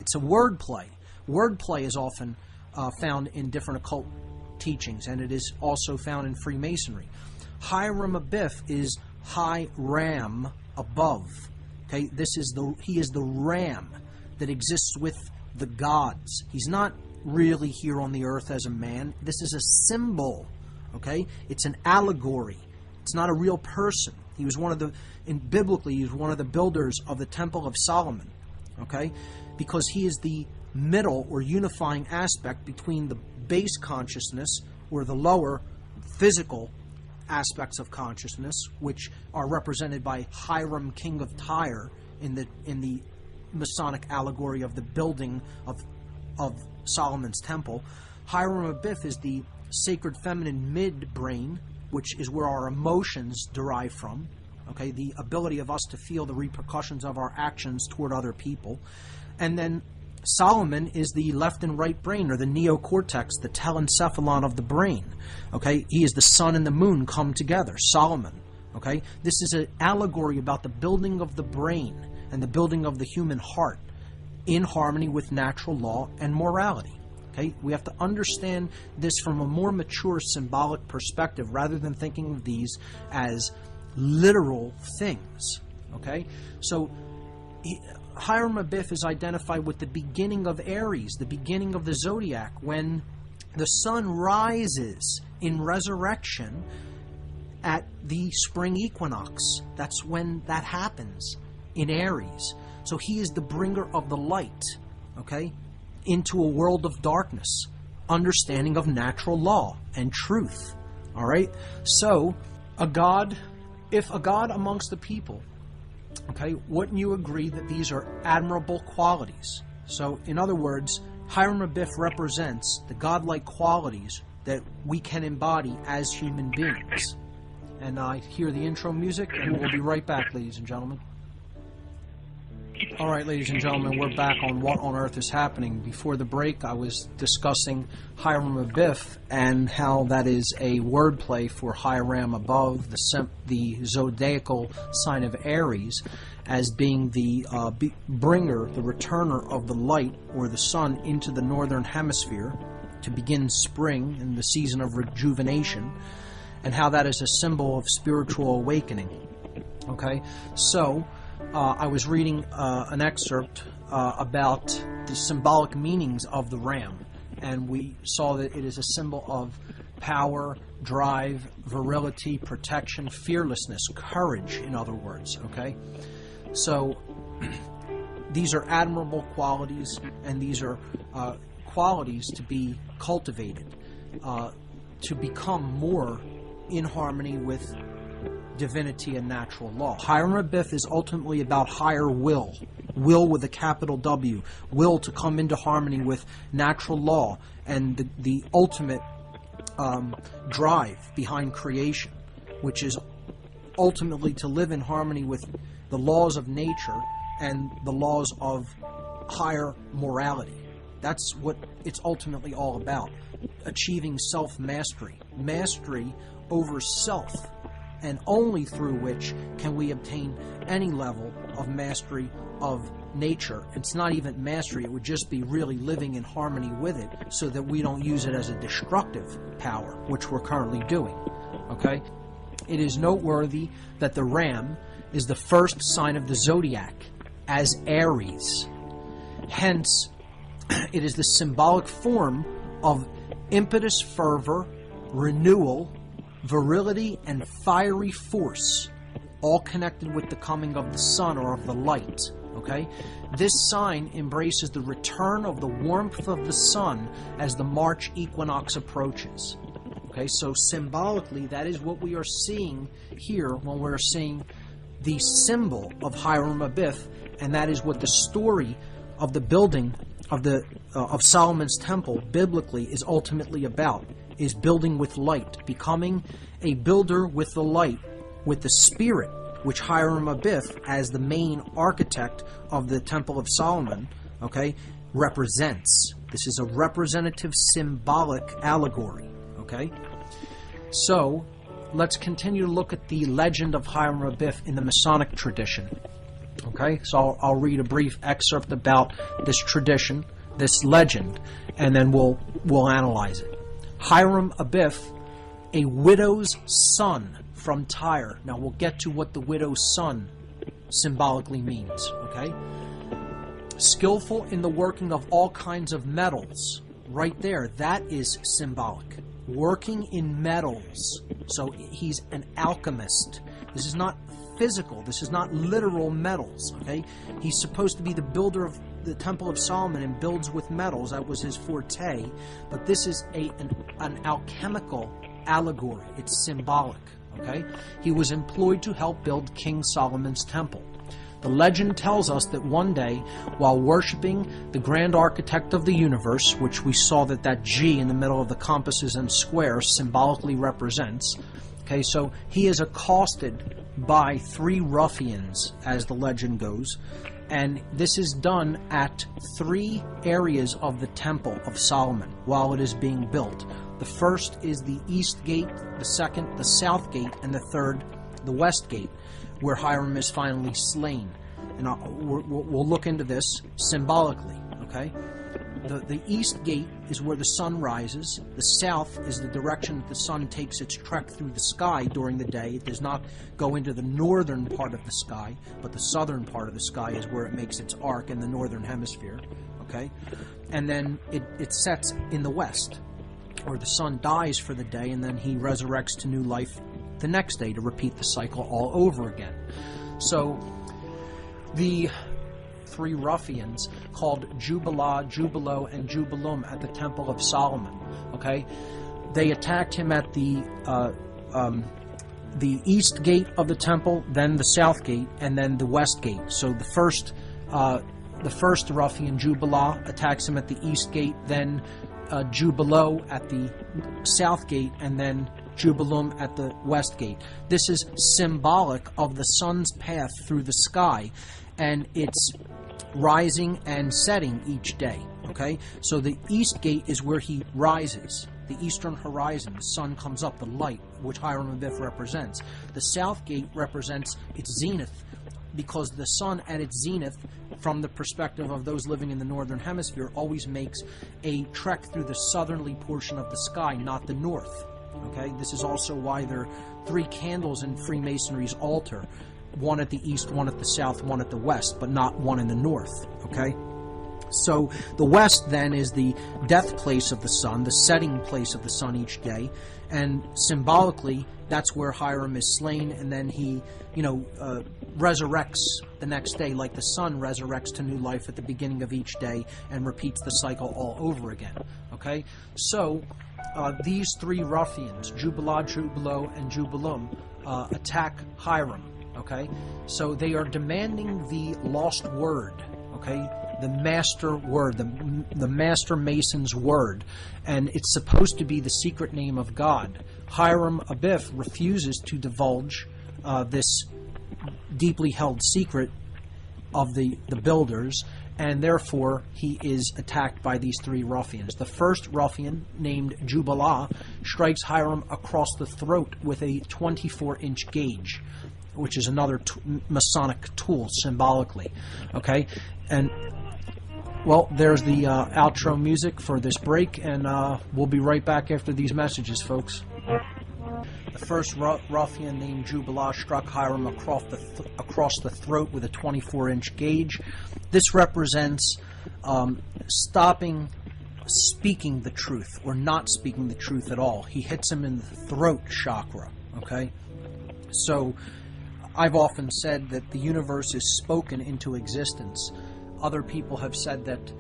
It's a wordplay. Wordplay is often found in different occult teachings, and it is also found in Freemasonry. Hiram Abiff is High Ram above. Okay, he is the ram that exists with the gods. He's not really here on the earth as a man. This is a symbol. Okay, it's an allegory. It's not a real person. He was biblically, he was one of the builders of the Temple of Solomon. Okay, because he is the middle or unifying aspect between the base consciousness or the lower physical aspects of consciousness, which are represented by Hiram, king of Tyre, in the Masonic allegory of the building of Solomon's temple. Hiram Abiff is the sacred feminine midbrain, which is where our emotions derive from. Okay, the ability of us to feel the repercussions of our actions toward other people. And then Solomon is the left and right brain, or the neocortex, the telencephalon of the brain. Okay, he is the sun and the moon come together, Solomon. Okay, this is an allegory about the building of the brain and the building of the human heart in harmony with natural law and morality. Okay, we have to understand this from a more mature symbolic perspective rather than thinking of these as literal things. Okay, so Hiram Abiff is identified with the beginning of Aries, the beginning of the zodiac, when the sun rises in resurrection at the spring equinox. That's when that happens in Aries. So he is the bringer of the light, okay, into a world of darkness, understanding of natural law and truth. All right? So, if a God amongst the people, okay, wouldn't you agree that these are admirable qualities? So, in other words, Hiram Abiff represents the godlike qualities that we can embody as human beings. And I hear the intro music, and we'll be right back, ladies and gentlemen. All right, ladies and gentlemen, we're back on What on Earth is Happening. Before the break, I was discussing Hiram Abiff and how that is a wordplay for Hiram above, the zodiacal sign of Aries, as being the bringer, the returner of the light or the sun into the northern hemisphere to begin spring and the season of rejuvenation, and how that is a symbol of spiritual awakening. Okay, so I was reading an excerpt about the symbolic meanings of the ram, and we saw that it is a symbol of power, drive, virility, protection, fearlessness, courage, in other words. Okay, so these are admirable qualities, and these are qualities to be cultivated, to become more in harmony with divinity and natural law. Hiram Abiff is ultimately about higher will with a capital W, will to come into harmony with natural law and the ultimate drive behind creation, which is ultimately to live in harmony with the laws of nature and the laws of higher morality. That's what it's ultimately all about, achieving self-mastery, mastery over self, and only through which can we obtain any level of mastery of nature. It's not even mastery, it would just be really living in harmony with it so that we don't use it as a destructive power, which we're currently doing. Okay? It is noteworthy that the ram is the first sign of the zodiac as Aries. Hence, it is the symbolic form of impetus, fervor, renewal, virility, and fiery force, all connected with the coming of the sun or of the light. Okay? This sign embraces the return of the warmth of the sun as the March equinox approaches. Okay, so symbolically, that is what we are seeing here when we're seeing the symbol of Hiram Abiff, and that is what the story of the building of Solomon's temple biblically is ultimately about, is building with light, becoming a builder with the light, with the spirit, which Hiram Abiff, as the main architect of the Temple of Solomon, okay, represents. This is a representative symbolic allegory. Okay, so let's continue to look at the legend of Hiram Abiff in the Masonic tradition. Okay, so I'll read a brief excerpt about this tradition, this legend, and then we'll analyze it. Hiram Abiff, a widow's son from Tyre. Now we'll get to what the widow's son symbolically means. Okay, skillful in the working of all kinds of metals. Right there, that is symbolic. Working in metals. So he's an alchemist. This is not physical. This is not literal metals. Okay, he's supposed to be the builder of the Temple of Solomon and builds with metals. That was his forte. But this is an alchemical allegory. It's symbolic. Okay, he was employed to help build King Solomon's temple. The legend tells us that one day, while worshiping the grand architect of the universe, which we saw that G in the middle of the compasses and squares symbolically represents, okay, so he is accosted by 3 ruffians, as the legend goes, and this is done at 3 areas of the Temple of Solomon while it is being built. The first is the east gate, the second, the south gate, and the third, the west gate, where Hiram is finally slain. And we'll look into this symbolically, okay? The east gate is where the sun rises. The south is the direction that the sun takes its trek through the sky during the day. It does not go into the northern part of the sky, but the southern part of the sky is where it makes its arc in the northern hemisphere, okay? And then it sets in the west, where the sun dies for the day, and then he resurrects to new life the next day to repeat the cycle all over again. So the 3 ruffians called Jubilah, Jubilo, and Jubilum at the Temple of Solomon, okay, they attacked him at the east gate of the temple, then the south gate, and then the west gate. So the first ruffian, Jubilah, attacks him at the east gate, then Jubilo at the south gate, and then Jubilum at the west gate. This is symbolic of the sun's path through the sky, and it's rising and setting each day. Okay, so the east gate is where he rises, the eastern horizon. The sun comes up, the light, which Hiram Abiff represents. The south gate represents its zenith, because the sun at its zenith, from the perspective of those living in the northern hemisphere, always makes a trek through the southerly portion of the sky, not the north. Okay, this is also why there are 3 candles in Freemasonry's altar, one at the east, one at the south, one at the west, but not one in the north. Okay, so the west then is the death place of the sun, the setting place of the sun each day, and symbolically that's where Hiram is slain, and then he, resurrects the next day, like the sun resurrects to new life at the beginning of each day and repeats the cycle all over again. Okay, so these 3 ruffians, Jubilah, Jubilo, and Jubilum, attack Hiram. Okay, so they are demanding the lost word. Okay, the master word, the master mason's word, and it's supposed to be the secret name of God. Hiram Abiff refuses to divulge this deeply held secret of the builders, and therefore he is attacked by these 3 ruffians. The first ruffian, named Jubilah, strikes Hiram across the throat with a 24-inch gauge, which is another Masonic tool symbolically. Okay, and well, there's the outro music for this break, and we'll be right back after these messages, folks. The first ruffian, named Jubilah, struck Hiram across the throat with a 24-inch gauge. This represents stopping speaking the truth, or not speaking the truth at all. He hits him in the throat chakra. Okay, so I've often said that the universe is spoken into existence. Other people have said that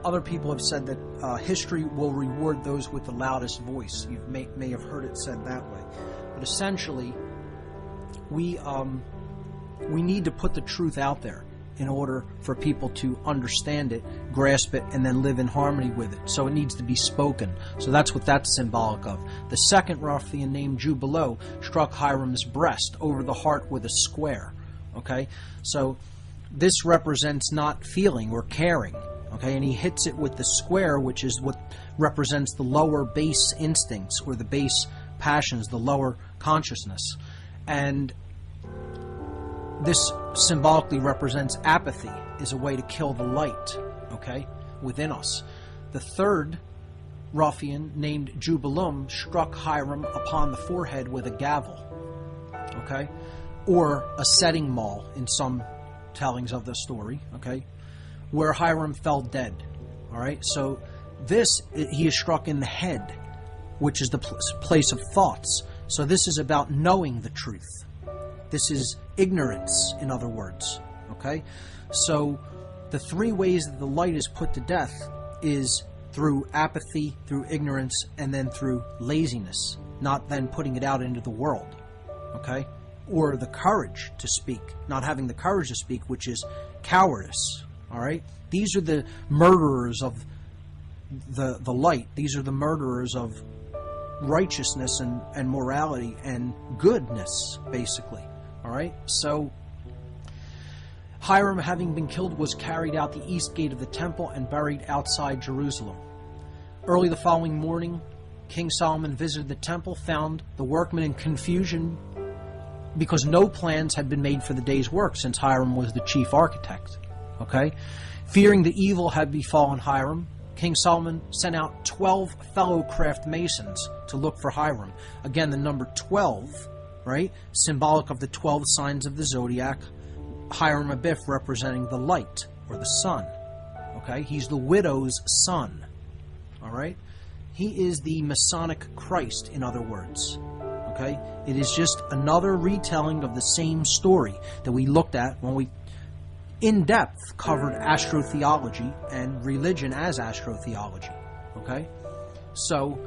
other people have said that history will reward those with the loudest voice. You may have heard it said that way. But essentially, we need to put the truth out there in order for people to understand it, grasp it, and then live in harmony with it. So it needs to be spoken. So that's what that's symbolic of. The second ruffian, named Jubilo, struck Hiram's breast over the heart with a square. Okay? So this represents not feeling or caring. Okay, and he hits it with the square, which is what represents the lower base instincts or the base passions, the lower consciousness. And this symbolically represents apathy, is a way to kill the light, okay, within us. The third ruffian, named Jubilum, struck Hiram upon the forehead with a gavel, okay, or a setting maul in some tellings of the story, okay, where Hiram fell dead. All right, so this, he is struck in the head, which is the place of thoughts. So this is about knowing the truth. This is ignorance, in other words. Okay, so the three ways that the light is put to death is through apathy, through ignorance, and then through laziness, not then putting it out into the world. Okay, or the courage to speak, not having the courage to speak, which is cowardice. All right, these are the murderers of the light. These are the murderers of righteousness and morality and goodness, basically. All right, so Hiram, having been killed, was carried out the east gate of the temple and buried outside Jerusalem. Early the following morning, King Solomon visited the temple, found the workmen in confusion because no plans had been made for the day's work, since Hiram was the chief architect. Okay, fearing the evil had befallen Hiram, King Solomon sent out 12 fellow craft masons to look for Hiram. Again, the number 12, right, symbolic of the 12 signs of the zodiac. Hiram Abiff representing the light or the sun. Okay, he's the widow's son. All right, he is the Masonic Christ, in other words. Okay, it is just another retelling of the same story that we looked at when we in depth covered astrotheology and religion as astrotheology. Okay, so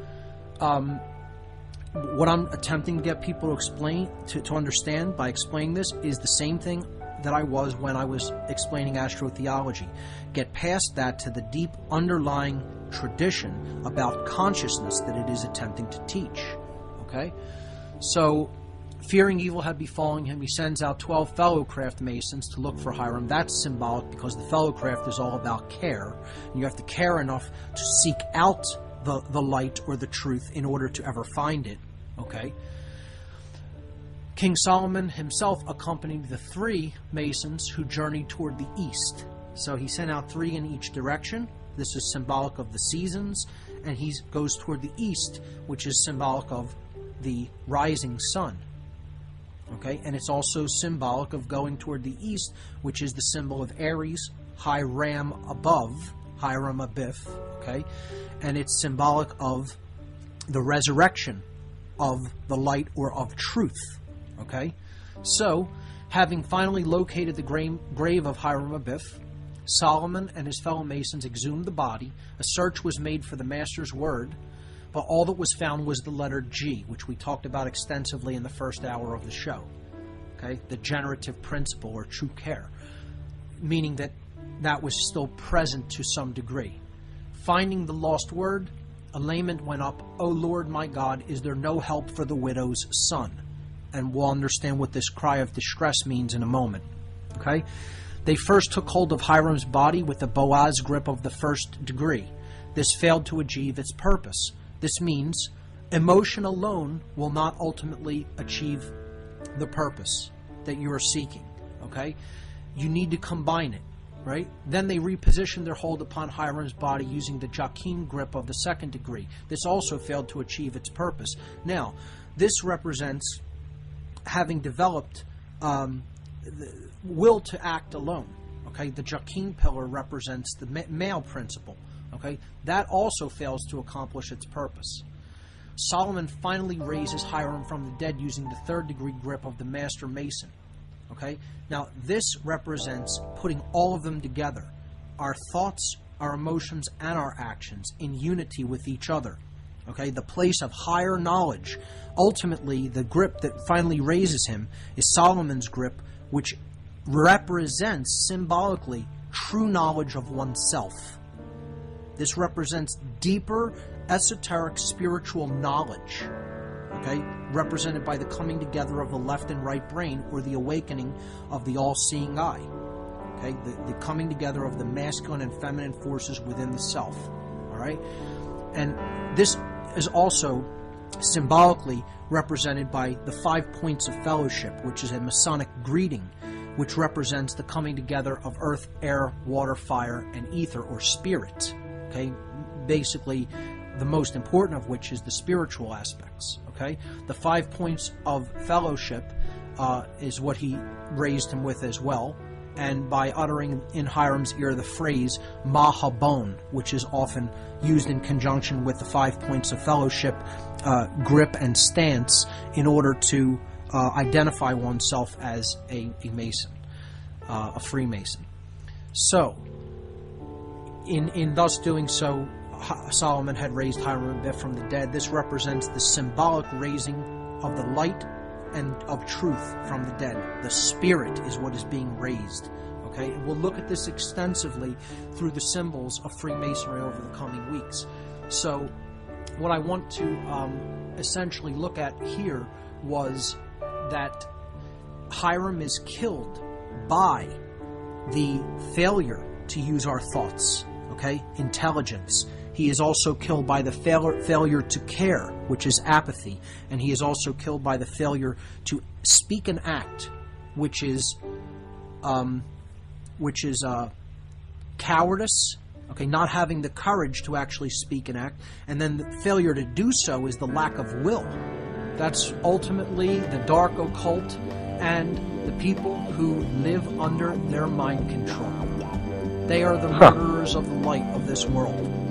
what I'm attempting to get people to explain, to understand by explaining this, is the same thing that I was when I was explaining astrotheology. Get past that to the deep underlying tradition about consciousness that it is attempting to teach. Okay, so fearing evil had befallen him, he sends out 12 fellow craft masons to look for Hiram. That's symbolic because the fellow craft is all about care. And you have to care enough to seek out the light or the truth in order to ever find it. Okay. King Solomon himself accompanied the 3 masons who journeyed toward the east. So he sent out 3 in each direction. This is symbolic of the seasons. And he goes toward the east, which is symbolic of the rising sun. Okay, and it's also symbolic of going toward the east, which is the symbol of Aries, Hiram above, Hiram Abiff, okay, and it's symbolic of the resurrection of the light or of truth, okay. So, having finally located the grave of Hiram Abiff, Solomon and his fellow masons exhumed the body. A search was made for the master's word, but all that was found was the letter G, which we talked about extensively in the first hour of the show. Okay, the generative principle or true care, meaning that that was still present to some degree. Finding the lost word, a lament went up, "O Lord my God, is there no help for the widow's son?" And we'll understand what this cry of distress means in a moment. Okay, they first took hold of Hiram's body with the Boaz grip of the first degree. This failed to achieve its purpose. This means emotion alone will not ultimately achieve the purpose that you are seeking. Okay, you need to combine it, right? Then they repositioned their hold upon Hiram's body using the Joachim grip of the second degree. This also failed to achieve its purpose. Now, this represents having developed the will to act alone. Okay, the Joachim pillar represents the male principle. Okay, that also fails to accomplish its purpose. Solomon finally raises Hiram from the dead using the third degree grip of the master mason. Okay, now this represents putting all of them together, our thoughts, our emotions, and our actions in unity with each other. Okay, the place of higher knowledge. Ultimately, the grip that finally raises him is Solomon's grip, which represents symbolically true knowledge of oneself. This represents deeper, esoteric, spiritual knowledge, okay, represented by the coming together of the left and right brain, or the awakening of the all-seeing eye. Okay, the coming together of the masculine and feminine forces within the self. All right, and this is also symbolically represented by the 5 points of fellowship, which is a Masonic greeting, which represents the coming together of earth, air, water, fire, and ether, or spirit. Okay, basically, the most important of which is the spiritual aspects. Okay, the 5 points of fellowship is what he raised him with as well, and by uttering in Hiram's ear the phrase Mahabon, which is often used in conjunction with the 5 points of fellowship, grip and stance, in order to identify oneself as a Mason, a Freemason. So, in thus doing so, Solomon had raised Hiram Abiff from the dead. This represents the symbolic raising of the light and of truth from the dead. The spirit is what is being raised. Okay, and we'll look at this extensively through the symbols of Freemasonry over the coming weeks. So, what I want to essentially look at here was that Hiram is killed by the failure to use our thoughts. Okay, intelligence. He is also killed by the failure to care, which is apathy, and he is also killed by the failure to speak and act, which is cowardice. Okay, not having the courage to actually speak and act, and then the failure to do so is the lack of will. That's ultimately the dark occult and the people who live under their mind control. They are the murderers of the light of this world.